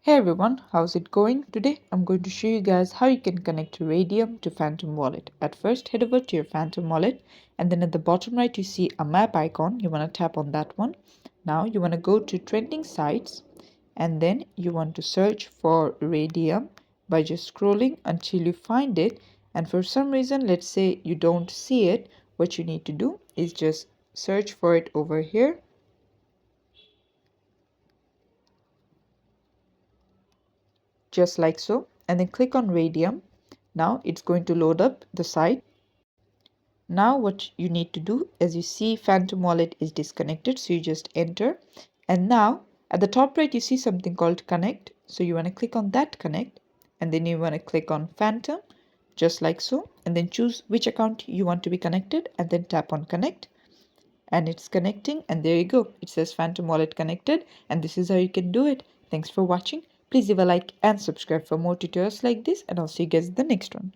Hey everyone, how's it going? Today I'm going to show you guys how you can connect Raydium to Phantom Wallet. At first, head over to your Phantom Wallet, and then at the bottom right you see a map icon. You want to tap on that one. Now you want to go to trending sites, and then you want to search for Raydium by just scrolling until you find it. And for some reason, let's say you don't see it, what you need to do is just search for it over here. Just like so, and then click on Raydium. Now it's going to load up the site. Now what you need to do, as you see, Phantom Wallet is disconnected, so you just enter. And now at the top right you see something called connect, so you want to click on that connect, and then you want to click on Phantom, just like so, and then choose which account you want to be connected, and then tap on connect, and it's connecting, and there you go, it says Phantom Wallet connected. And this is how you can do it. Thanks for watching. Please leave a like and subscribe for more tutorials like this, and I'll see you guys in the next one.